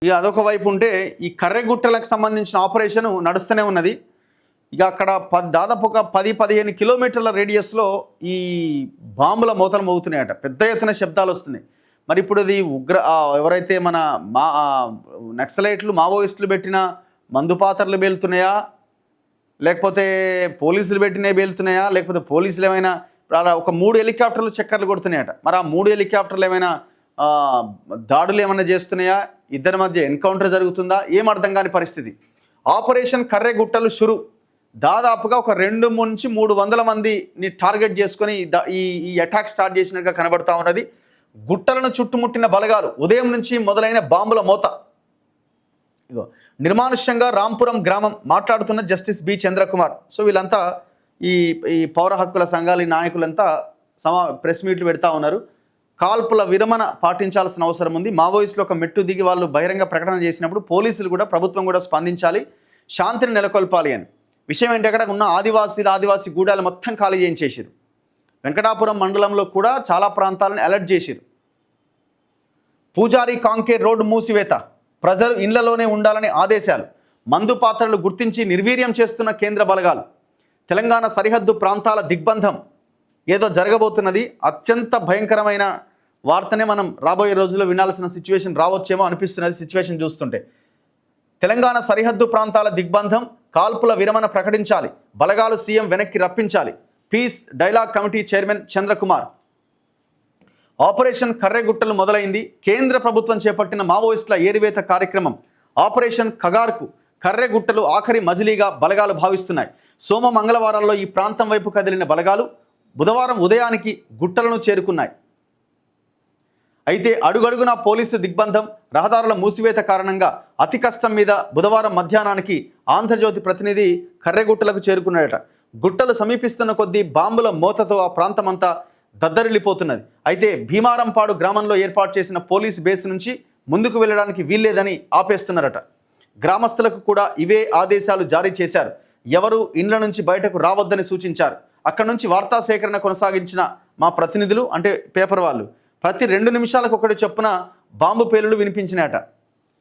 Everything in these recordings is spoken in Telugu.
ఇక అదొక వైపు ఉంటే ఈ కర్రెగుట్టలకు సంబంధించిన ఆపరేషన్ నడుస్తూనే ఉన్నది. ఇక అక్కడ దాదాపు ఒక 10-15 కిలోమీటర్ల రేడియస్లో ఈ బాంబుల మోతలు మోగుతున్నాయట, పెద్ద ఎత్తున శబ్దాలు వస్తున్నాయి. మరి ఇప్పుడు ఇది ఎవరైతే మన నక్సలైట్లు మావోయిస్టులు పెట్టిన మందుపాత్రలు పేలుతున్నాయా, లేకపోతే పోలీసులు పెట్టినవి పేలుతున్నాయా, లేకపోతే పోలీసులు ఏమైనా అలా ఒక 3 హెలికాప్టర్లు చక్కర్లు కొడుతున్నాయట. మరి ఆ 3 హెలికాప్టర్లు ఏమైనా దాడులు ఏమైనా చేస్తున్నాయా, ఇద్దరి మధ్య ఎన్కౌంటర్ జరుగుతుందా, ఏం అర్థం కాని పరిస్థితి. ఆపరేషన్ కర్రెగుట్టలు షురు, దాదాపుగా ఒక 200-300 మందిని టార్గెట్ చేసుకొని ఈ అటాక్ స్టార్ట్ చేసినట్టుగా కనబడతా ఉన్నది. గుట్టలను చుట్టుముట్టిన బలగాలు, ఉదయం నుంచి మొదలైన బాంబుల మోత. ఇగో నిర్మానుష్యంగా రాంపురం గ్రామం, మాట్లాడుతున్న జస్టిస్ బి చంద్రకుమార్. సో వీళ్ళంతా ఈ పౌర హక్కుల సంఘాల నాయకులంతా ప్రెస్ మీట్లు పెడతా ఉన్నారు. కాల్పుల విరమణ పాటించాల్సిన అవసరం ఉంది. మావోయిస్టులు ఒక మెట్టు దిగి వాళ్ళు బహిరంగ ప్రకటన చేసినప్పుడు పోలీసులు కూడా, ప్రభుత్వం కూడా స్పందించాలి, శాంతిని నెలకొల్పాలి అని. విషయం ఏంటి, అక్కడ ఉన్న ఆదివాసీ గూడాలు మొత్తం ఖాళీ చేయించేసారు. వెంకటాపురం మండలంలో కూడా చాలా ప్రాంతాలను అలర్ట్ చేశారు. పూజారి కాంకేర్ రోడ్డు మూసివేత, ప్రజలు ఇళ్లలోనే ఉండాలని ఆదేశాలు, మందు పాత్రలు గుర్తించి నిర్వీర్యం చేస్తున్న కేంద్ర బలగాలు, తెలంగాణ సరిహద్దు ప్రాంతాల దిగ్బంధం. ఏదో జరగబోతున్నది, అత్యంత భయంకరమైన వార్తనే మనం రాబోయే రోజుల్లో వినాల్సిన సిచ్యువేషన్ రావచ్చేమో అనిపిస్తున్నది సిచ్యువేషన్ చూస్తుంటే. తెలంగాణ సరిహద్దు ప్రాంతాల దిగ్బంధం, కాల్పుల విరమణ ప్రకటించాలి, బలగాలు సీఎం వెనక్కి రప్పించాలి. Peace dialogue committee chairman Chandrakumar. Operation కర్రెగుట్టలు మొదలైంది. కేంద్ర ప్రభుత్వం చేపట్టిన మావోయిస్టుల ఏరివేత కార్యక్రమం ఆపరేషన్ కగార్కు కర్రెగుట్టలు ఆఖరి మజిలీగా బలగాలు భావిస్తున్నాయి. మంగళవారాల్లో ఈ ప్రాంతం వైపు కదిలిన బలగాలు బుధవారం ఉదయానికి గుట్టలను చేరుకున్నాయి. అయితే అడుగడుగునా పోలీసు దిగ్బంధం, రహదారుల మూసివేత కారణంగా అతి కష్టం మీద బుధవారం మధ్యాహ్నానికి ఆంధ్రజ్యోతి ప్రతినిధి కర్రెగుట్టలకు చేరుకున్నాడట. గుట్టలు సమీపిస్తున్న కొద్దీ బాంబుల మోతతో ఆ ప్రాంతమంతా దద్దరిల్లిపోతున్నది. అయితే భీమారంపాడు గ్రామంలో ఏర్పాటు చేసిన పోలీసు బేస్ నుంచి ముందుకు వెళ్ళడానికి వీల్లేదని ఆపేస్తున్నారట. గ్రామస్తులకు కూడా ఇవే ఆదేశాలు జారీ చేశారు. ఎవరు ఇండ్ల నుంచి బయటకు రావద్దని సూచించారు. అక్కడి నుంచి వార్తా సేకరణ కొనసాగించిన మా ప్రతినిధులు, అంటే పేపర్ వాళ్ళు, ప్రతి 2 నిమిషాలకు ఒకటి చొప్పున బాంబు పేలుడు వినిపించినట.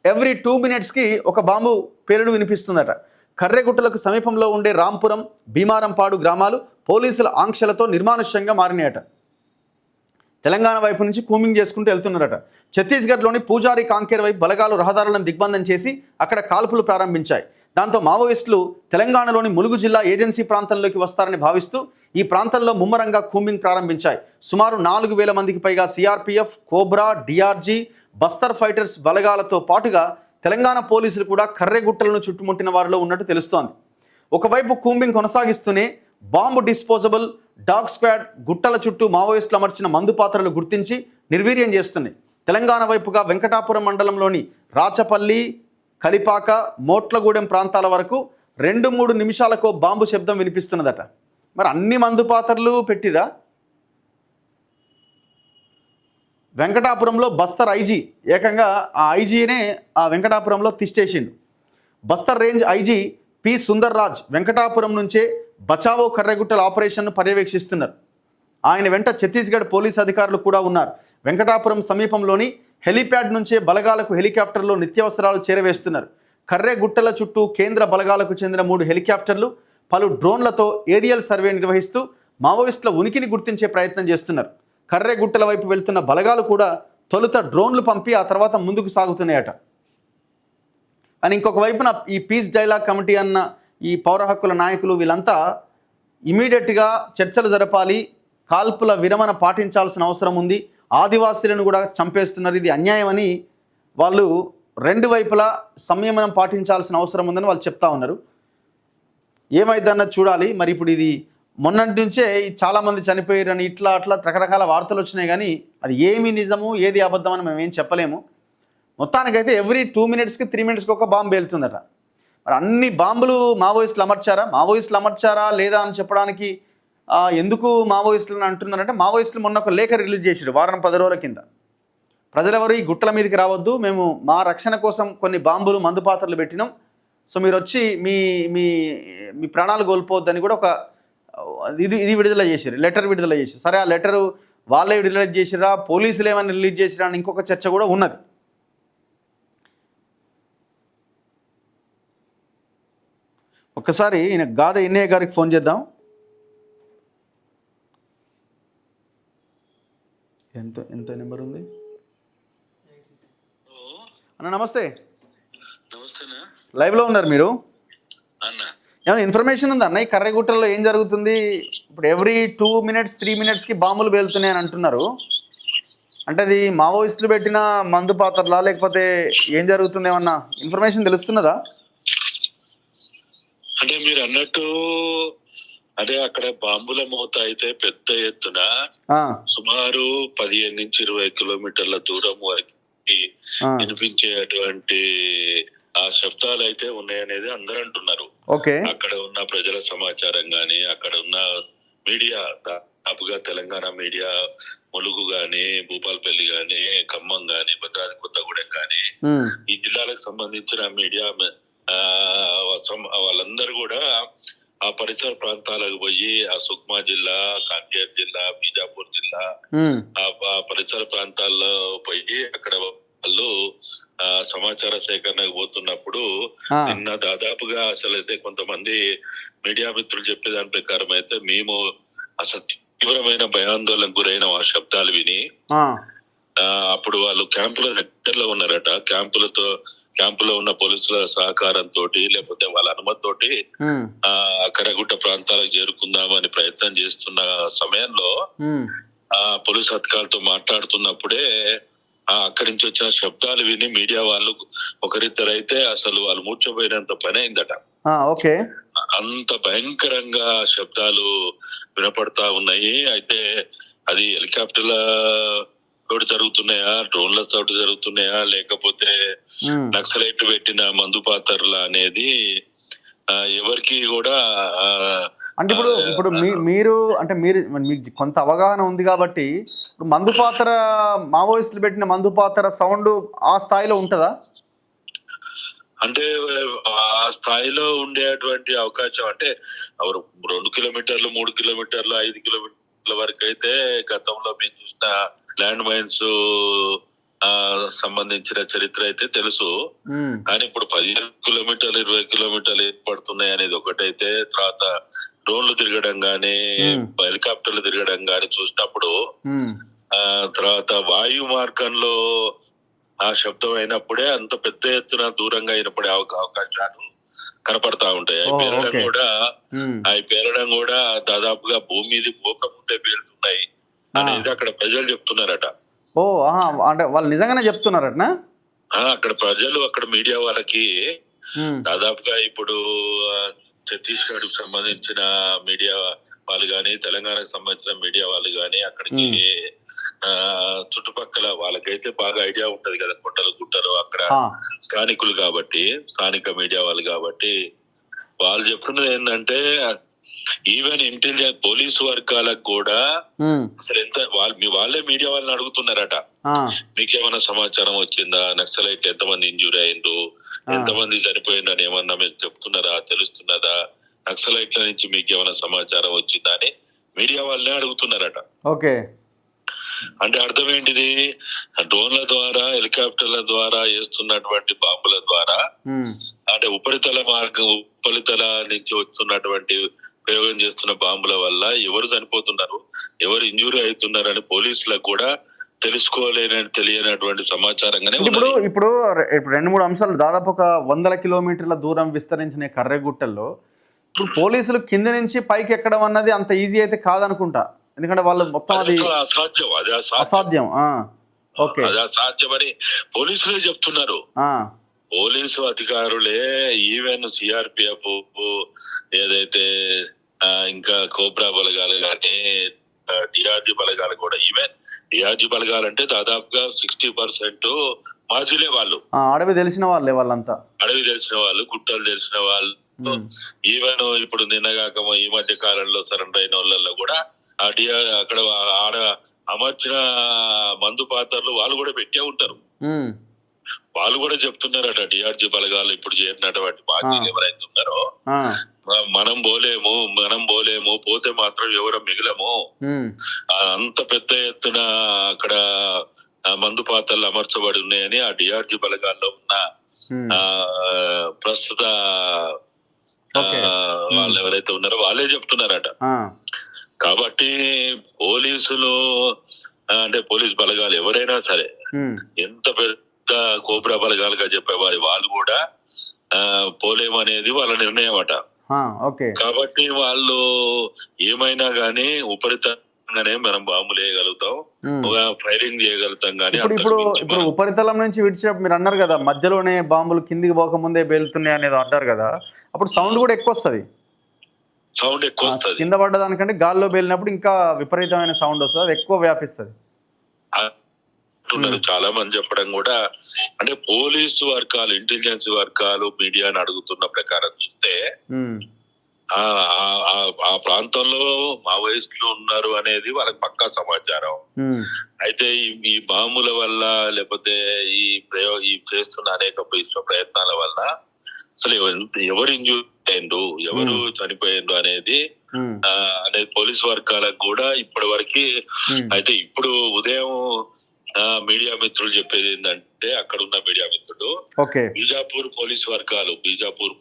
ఎవ్రీ 2 మినిట్స్కి ఒక బాంబు పేలుడు వినిపిస్తుందట. కర్రెగుట్టలకు సమీపంలో ఉండే రాంపురం, భీమారంపాడు గ్రామాలు పోలీసుల ఆంక్షలతో నిర్మానుష్యంగా మారినాయట. తెలంగాణ వైపు నుంచి కూమింగ్ చేసుకుంటూ వెళ్తున్నారట. ఛత్తీస్గఢ్లోని పూజారి కాంకేర్ వైపు బలగాలు రహదారులను దిగ్బంధం చేసి అక్కడ కాల్పులు ప్రారంభించాయి. దాంతో మావోయిస్టులు తెలంగాణలోని ములుగు జిల్లా ఏజెన్సీ ప్రాంతంలోకి వస్తారని భావిస్తూ ఈ ప్రాంతంలో ముమ్మరంగా కూంబింగ్ ప్రారంభించాయి. సుమారు 4,000 మందికి పైగా CRPF, COBRA, DRG, Bastar fighters బలగాలతో పాటుగా తెలంగాణ పోలీసులు కూడా కర్రెగుట్టలను చుట్టుముట్టిన వారిలో ఉన్నట్టు తెలుస్తోంది. ఒకవైపు కూంబింగ్ కొనసాగిస్తూనే బాంబు డిస్పోజబుల్ డాగ్ స్క్వాడ్ గుట్టల చుట్టూ మావోయిస్టులు అమర్చిన మందు పాత్రలు గుర్తించి నిర్వీర్యం చేస్తున్నాయి. తెలంగాణ వైపుగా వెంకటాపురం మండలంలోని రాచపల్లి, కలిపాక, మోట్లగూడెం ప్రాంతాల వరకు 2-3 నిమిషాలకు బాంబు శబ్దం వినిపిస్తున్నదట. మరి అన్ని మందు పాత్రలు పెట్టిరా? వెంకటాపురంలో బస్తర్ ఐజీ ఏకంగా ఆ ఐజీనే ఆ వెంకటాపురంలో తిష్టేసిండు. Bastar range IG P Sundar Raj Venkatapuram నుంచే బచావో కర్రెగుట్టల ఆపరేషన్ను పర్యవేక్షిస్తున్నారు. ఆయన వెంట ఛత్తీస్గఢ్ పోలీసు అధికారులు కూడా ఉన్నారు. వెంకటాపురం సమీపంలోని హెలీప్యాడ్ నుంచే బలగాలకు హెలికాప్టర్లో నిత్యావసరాలు చేరవేస్తున్నారు. కర్రెగుట్టల చుట్టూ కేంద్ర బలగాలకు చెందిన 3 హెలికాప్టర్లు, పలు డ్రోన్లతో ఏరియల్ సర్వే నిర్వహిస్తూ మావోయిస్టుల ఉనికిని గుర్తించే ప్రయత్నం చేస్తున్నారు. కర్రెగుట్టల వైపు వెళ్తున్న బలగాలు కూడా తొలుత డ్రోన్లు పంపి ఆ తర్వాత ముందుకు సాగుతున్నాయట. అని ఇంకొక వైపున ఈ పీస్ డైలాగ్ కమిటీ అన్న ఈ పౌర హక్కుల నాయకులు వీళ్ళంతా ఇమీడియట్గా చర్చలు జరపాలి, కాల్పుల విరమణ పాటించాల్సిన అవసరం ఉంది, ఆదివాసీలను కూడా చంపేస్తున్నారు, ఇది అన్యాయం అని వాళ్ళు 2 వైపులా సంయమనం పాటించాల్సిన అవసరం ఉందని వాళ్ళు చెప్తా ఉన్నారు. ఏమైందన్నది చూడాలి. మరి ఇప్పుడు ఇది మొన్నటి నుంచే చాలామంది చనిపోయారని ఇట్లా అట్లా రకరకాల వార్తలు వచ్చినాయి, కానీ అది ఏమి నిజము ఏది అబద్ధం అని మేము ఏం చెప్పలేము. మొత్తానికైతే ఎవ్రీ 2 మినిట్స్కి 3 మినిట్స్కి ఒక బాంబు వెళ్తుందట. మరి అన్ని బాంబులు మావోయిస్టులు అమర్చారా లేదా అని చెప్పడానికి ఎందుకు మావోయిస్టులను అంటున్నారంటే, మావోయిస్టులు మొన్న ఒక లేఖ రిలీజ్ చేశారు వారం 10 రోజుల కింద. ప్రజలెవరు ఈ గుట్టల మీదకి రావద్దు, మేము మా రక్షణ కోసం కొన్ని బాంబులు మందు పాత్రలు పెట్టినాం, సో మీరు వచ్చి మీ మీ మీ ప్రాణాలు కోల్పోవద్దని కూడా ఒక ఇది విడుదల చేశారు, లెటర్ విడుదల చేశారు. సరే, ఆ లెటరు వాళ్ళే రిలీజ్ చేసిరా, పోలీసులు ఏమైనా రిలీజ్ చేసిరా అని ఇంకొక చర్చ కూడా ఉన్నది. ఒకసారి ఈయన గాద ఇన్నయ్య గారికి ఫోన్ చేద్దాం. ఎంత నెంబర్ ఉంది అన్న? నమస్తే. లైవ్లో ఉన్నారు మీరు? ఏమైనా ఇన్ఫర్మేషన్ ఉందా అన్న? ఈ కర్రెగుట్టలో ఏం జరుగుతుంది? ఇప్పుడు ఎవ్రీ 2 minutes 3 minutesకి బాంబులు పేలుతున్నాయి అని అంటున్నారు. అంటే అది మావోయిస్టులు పెట్టిన మందు పాత్రలా, లేకపోతే ఏం జరుగుతుంది? ఏమన్నా ఇన్ఫర్మేషన్ తెలుస్తున్నదా? అంటే మీరు అన్నట్టు అదే అక్కడ బాంబుల మోత అయితే పెద్ద ఎత్తున సుమారు 15 నుంచి 20 కిలోమీటర్ల దూరం వరకు వినిపించేటువంటి ఆ శబ్దాలు అయితే ఉన్నాయనేది అందరూ అంటున్నారు. అక్కడ ఉన్న ప్రజల సమాచారం గాని, అక్కడ ఉన్న మీడియా దాదాపుగా తెలంగాణ మీడియా, ములుగు గాని, భూపాలపల్లి గాని, ఖమ్మం గాని, భద్రాద్రి కొత్తగూడెం గాని, ఈ జిల్లాలకు సంబంధించిన మీడియా వాళ్ళందరూ కూడా ఆ పరిసర ప్రాంతాలకు పోయి, ఆ సుక్మా జిల్లా, కాంకేర్ జిల్లా, బీజాపూర్ జిల్లా, ఆ పరిసర ప్రాంతాల్లో పోయి అక్కడ వాళ్ళు సమాచార సేకరణకు పోతున్నప్పుడు నిన్న దాదాపుగా అసలు అయితే కొంతమంది మీడియా మిత్రులు చెప్పే దాని ప్రకారం అయితే మేము అసలు తీవ్రమైన భయాందోళనకు గురైన ఆ శబ్దాలు విని అప్పుడు వాళ్ళు క్యాంపుల దగ్గరలో ఉన్నారట. క్యాంపులో ఉన్న పోలీసుల సహకారంతో లేకపోతే వాళ్ళ అనుమతితోటి కరగుట్ట ప్రాంతాలకు చేరుకుందామని ప్రయత్నం చేస్తున్న సమయంలో ఆ పోలీసు అధికారులతో మాట్లాడుతున్నప్పుడే అక్కడి నుంచి వచ్చిన శబ్దాలు విని మీడియా వాళ్ళు ఒకరిద్దరైతే అసలు వాళ్ళు మూర్చపోయినంత పని అయిందట. అంత భయంకరంగా శబ్దాలు వినపడతా ఉన్నాయి. అయితే అది హెలికాప్టర్ల తోటి జరుగుతున్నాయా, డ్రోన్ల తోటి జరుగుతున్నాయా, లేకపోతే నక్సలైట్ పెట్టిన మందు పాత్రల అనేది ఎవరికి కూడా అంటే ఇప్పుడు మీరు మీకు కొంత అవగాహన ఉంది కాబట్టి, ఇప్పుడు మందు పాత్ర, మావోయిస్టులు పెట్టిన మందు పాత్ర సౌండ్ ఆ స్థాయిలో ఉంటుందా? అంటే ఆ స్థాయిలో ఉండేటువంటి అవకాశం అంటే 2 కిలోమీటర్లు, 3 కిలోమీటర్లు, 5 కిలోమీటర్ల వరకు అయితే గతంలో మేము చూసిన ల్యాండ్ మైన్స్ సంబంధించిన చరిత్ర అయితే తెలుసు. కానీ ఇప్పుడు 15 కిలోమీటర్లు, 20 కిలోమీటర్లు ఏర్పడుతున్నాయి అనేది ఒకటైతే, తర్వాత డ్రోన్లు తిరగడం గానీ, హెలికాప్టర్లు తిరగడం గానీ చూసినప్పుడు, తర్వాత వాయు మార్గంలో ఆ శబ్దం అయినప్పుడే అంత పెద్ద ఎత్తున దూరంగా అయినప్పుడే అవకాశాలు కనపడతా ఉంటాయి. అవి పేలడం కూడా దాదాపుగా భూమి మీద పోకముందే పేలుతున్నాయి అనేది అక్కడ ప్రజలు చెప్తున్నారట. అంటే వాళ్ళు నిజంగానే చెప్తున్నారట. అక్కడ ప్రజలు, అక్కడ మీడియా వాళ్ళకి దాదాపుగా ఇప్పుడు ఛత్తీస్గఢ్ కు సంబంధించిన మీడియా వాళ్ళు గాని, తెలంగాణకు సంబంధించిన మీడియా వాళ్ళు గాని అక్కడికి చుట్టుపక్కల వాళ్ళకైతే బాగా ఐడియా ఉంటది కదా, కొండలు గుట్టలు అక్కడ స్థానికులు కాబట్టి, స్థానిక మీడియా వాళ్ళు కాబట్టి వాళ్ళు చెప్తున్నది ఏంటంటే, ఈవెన్ ఇంటెలిజెన్స్ పోలీసు వర్గాలకు కూడా అసలు వాళ్ళే మీడియా వాళ్ళని అడుగుతున్నారట, మీకేమైనా సమాచారం వచ్చిందా, నక్సలైట్ ఎంతమంది ఇంజూరీ అయిండ్రు, ఎంతమంది చనిపోయిందని ఏమన్నా మీకు చెప్తున్నారా, తెలుస్తున్నదా, నక్సలైట్ల నుంచి మీకు ఏమైనా సమాచారం వచ్చిందా అని మీడియా వాళ్ళనే అడుగుతున్నారట. అంటే అర్థం ఏంటిది? డ్రోన్ల ద్వారా, హెలికాప్టర్ల ద్వారా వేస్తున్నటువంటి బాంబుల ద్వారా, అంటే ఉపరితల నుంచి వస్తున్నటువంటి ప్రయోగం చేస్తున్న బాంబుల వల్ల ఎవరు చనిపోతున్నారు, ఎవరు ఇంజూరీ అవుతున్నారు అని పోలీసులకు కూడా తెలియనటువంటి సమాచారంగానే ఇప్పుడు 2-3 అంశాలు, దాదాపు ఒక 100 కిలోమీటర్ల దూరం విస్తరించిన కర్రెగుట్టల్లో ఇప్పుడు పోలీసులు కింద నుంచి పైకి ఎక్కడం అన్నది అంత ఈజీ అయితే కాదనుకుంటా. ఎందుకంటే వాళ్ళు మొత్తం అసాధ్యం అసాధ్యమని పోలీసులే చెప్తున్నారు. పోలీసు అధికారులే, ఈవెన్ సిఆర్పిఎఫ్, ఏదైతే ఇంకా కోబ్రా బలగాలు కానీ, డిఆర్జీ బలగాలు కూడా, ఈవెన్ డిఆర్జీ బలగాలు అంటే దాదాపుగా 60% మాజీలే వాళ్ళు, అడవి తెలిసిన వాళ్ళే, వాళ్ళంతా అడవి తెలిసిన వాళ్ళు, గుట్టలు తెలిసిన వాళ్ళు. ఈవెన్ ఇప్పుడు నిన్నగాక ఈ మధ్య కాలంలో సరెండర్ అయిన వాళ్ళల్లో కూడా అక్కడ ఆడ అమర్చిన మందు పాత్రలు వాళ్ళు కూడా పెట్టే ఉంటారు. వాళ్ళు కూడా చెప్తున్నారట, డిఆర్జీ బలగాలు ఇప్పుడు చేరినటువంటి బాధ్యులు ఎవరైతే ఉన్నారో, మనం పోలేము, పోతే మాత్రం ఎవరో మిగిలము, అంత పెద్ద ఎత్తున అక్కడ మందు పాత్రలు అమర్చబడి ఉన్నాయని ఆ డిఆర్జీ బలగాల్లో ఉన్న ప్రస్తుత Okay. వాళ్ళు ఎవరైతే ఉన్నారో వాళ్ళే చెప్తున్నారట. కాబట్టి పోలీసులు అంటే పోలీస్ బలగాలు ఎవరైనా సరే ఎంత పెద్ద కోబ్రా బలగాలుగా చెప్పేవారి వాళ్ళు కూడా పోలేమనేది వాళ్ళ నిర్ణయం అట. కాబట్టి వాళ్ళు ఏమైనా గానీ ఉపరితలంగానే మనం బాంబులు వేయగలుగుతాం, ఫైరింగ్ చేయగలుగుతాం. కానీ ఇప్పుడు ఉపరితలం నుంచి విడిచేటప్పుడు మీరు అన్నారు కదా మధ్యలోనే బాంబులు కిందికి పోకముందే పేలుతున్నాయి అనేది అంటారు కదా, అప్పుడు సౌండ్ కూడా ఎక్కువ వస్తుంది. సౌండ్ ఎక్కువ వస్తుంది. కింద పడ్డదానికంటే గాల్లో పేలినప్పుడు ఇంకా విపరీతమైన సౌండ్ వస్తుంది, అది ఎక్కువ వ్యాపిస్తుంది. చాలా మంది చెప్పడం కూడా అంటే పోలీసు వర్గాలు, ఇంటెలిజెన్స్ వర్గాలు మీడియాను అడుగుతున్న ప్రకారం చూస్తే ఆ ప్రాంతంలో మావోయిస్టులు ఉన్నారు అనేది వాళ్ళకి పక్కా సమాచారం. అయితే ఈ బాంబుల వల్ల లేకపోతే ఈ చేస్తున్న అనేక ప్రయత్నాల వల్ల అసలు ఎవరు ఇంజూర్ అయ్యిండు, ఎవరు చనిపోయిండు అనేది పోలీసు వర్గాలకు కూడా ఇప్పటి వరకు. అయితే ఇప్పుడు ఉదయం మీడియా మిత్రులు చెప్పేది ఏంటంటే, అక్కడ ఉన్న మీడియా మిత్రుడు బీజాపూర్ పోలీస్ వర్గాలు, బీజాపూర్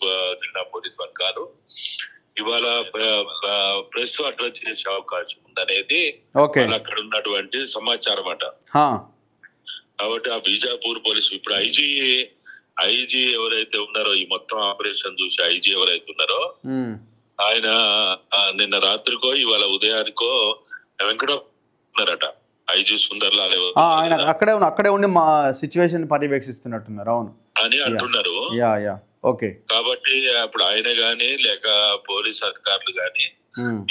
జిల్లా పోలీస్ వర్గాలు ఇవాళ ప్రెస్ అడ్రస్ చేసే అవకాశం ఉందనేది అక్కడ ఉన్నటువంటి సమాచారం అట. కాబట్టి ఆ బీజాపూర్ పోలీసు ఇప్పుడు ఐజీ ఎవరైతే ఉన్నారో, ఈ మొత్తం ఆపరేషన్ చూసి ఐజీ ఎవరైతే ఉన్నారో ఆయన నిన్న రాత్రికో ఇవాళ ఉదయానికో వెంకటరట ఐజీ సుందర్లాల్ ఆయన అక్కడే ఉండి మా సిచ్యువేషన్ పర్యవేక్షిస్తున్నట్టున్నారు. అవును అని అంటున్నారు. కాబట్టి అప్పుడు ఆయన గాని లేక పోలీస్ అధికారులు గాని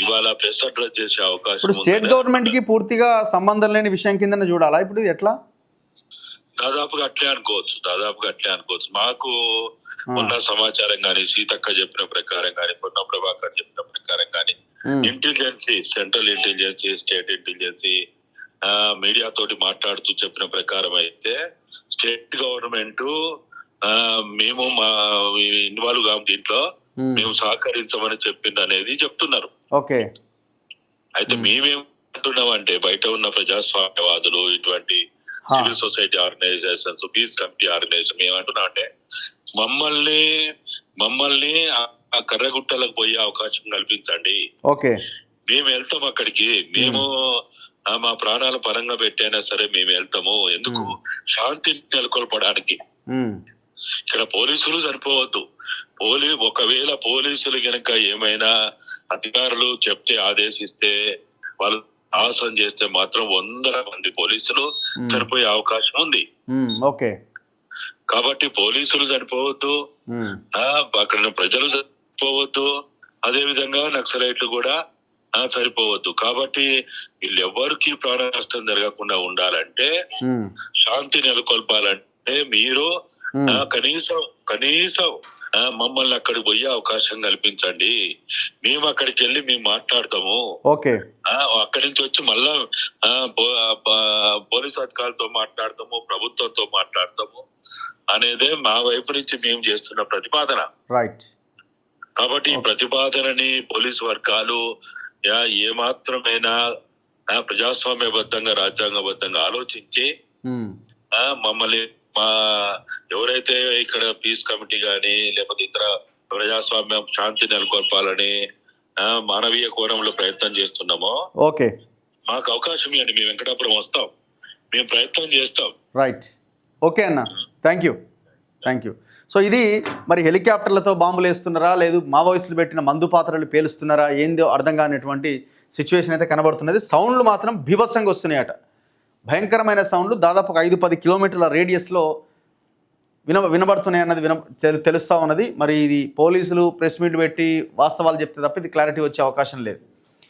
ఇవాళ ప్రెస్ అడ్రస్ చేసే అవకాశం. ఇప్పుడు స్టేట్ గవర్నమెంట్ కి పూర్తిగా సంబంధం లేని విషయం కింద చూడాలా ఇప్పుడు ఎట్లా? దాదాపుగా అట్లే అనుకోవచ్చు. మాకు ఉన్న సమాచారం గాని, సీతక్క చెప్పిన ప్రకారం గాని, పొన్న ప్రభాకర్ చెప్పిన ప్రకారం గాని, ఇంటెలిజెన్సీ, సెంట్రల్ ఇంటెలిజెన్సీ, స్టేట్ ఇంటెలిజెన్సీ మీడియా తోటి మాట్లాడుతూ చెప్పిన ప్రకారం అయితే స్టేట్ గవర్నమెంట్ మేము మా ఇన్వాల్వ్ కాము దీంట్లో, మేము సహకరించమని చెప్పింది అనేది చెప్తున్నారు. అయితే మేమేమంటున్నాం అంటే, బయట ఉన్న ప్రజాస్వామ్యవాదులు, ఇటువంటి civil society organisations, peace committee organisation ఏమంటున్నాం అంటే, మమ్మల్ని ఆ కర్రగుట్టలకు పోయే అవకాశం కల్పించండి. మేము వెళ్తాం అక్కడికి, మేము మా ప్రాణాల పరంగా పెట్టైనా సరే మేము వెళ్తాము. ఎందుకు? శాంతిని నెలకొల్పడానికి. ఇక్కడ పోలీసులు సరిపోవద్దు. ఒకవేళ పోలీసులు గనక ఏమైనా అధికారులు చెప్తే, ఆదేశిస్తే, వాళ్ళు ఆసం చేస్తే మాత్రం 100 మంది పోలీసులు చనిపోయే అవకాశం ఉంది. కాబట్టి పోలీసులు చనిపోవద్దు, అక్కడ ప్రజలు చనిపోవద్దు, అదే విధంగా నక్సలైట్లు కూడా సరిపోవద్దు. కాబట్టి వీళ్ళెవ్వరికి ప్రాణ నష్టం జరగకుండా ఉండాలంటే, శాంతి నెలకొల్పాలంటే మీరు కనీసం మమ్మల్ని అక్కడికి పోయే అవకాశం కల్పించండి. మేము అక్కడికి వెళ్ళి మేము మాట్లాడతాము. అక్కడి నుంచి వచ్చి మళ్ళా పోలీస్ అధికారులతో మాట్లాడతాము, ప్రభుత్వంతో మాట్లాడతాము అనేదే మా వైపు నుంచి మేము చేస్తున్న ప్రతిపాదన. కాబట్టి ఈ ప్రతిపాదనని పోలీసు వర్గాలు ఏమాత్రమైనా ప్రజాస్వామ్యబద్ధంగా, రాజ్యాంగబద్ధంగా ఆలోచించి మమ్మల్ని ఎవరైతే ఇక్కడ పీస్ కమిటీ గాని లేకపోతే ఇతర ప్రజాస్వామ్యం, శాంతి నెలకొల్పాలని మానవీయ కోణంలో ప్రయత్నం చేస్తున్నామో మాకు అవకాశం ఇవ్వండి. మేము వెంకటాపురం వస్తాం, మేము ప్రయత్నం చేస్తాం. అన్న, థ్యాంక్ యూ. సో ఇది మరి హెలికాప్టర్లతో బాంబులు వేస్తున్నారా, లేదు మావోయిస్టులు పెట్టిన మందు పాత్రలు పేలుస్తున్నారా, ఏందో అర్థం కానిటువంటి సిచ్యువేషన్ అయితే కనబడుతున్నది. సౌండ్లు మాత్రం బీభత్సంగా వస్తున్నాయట, భయంకరమైన సౌండ్లు. దాదాపు 5-10 కిలోమీటర్ల రేడియస్లో వినబడుతున్నాయి అన్నది తెలుస్తూ ఉన్నది. మరి ఇది పోలీసులు ప్రెస్ మీట్ పెట్టి వాస్తవాలు చెప్తే తప్ప ఇది క్లారిటీ వచ్చే అవకాశం లేదు.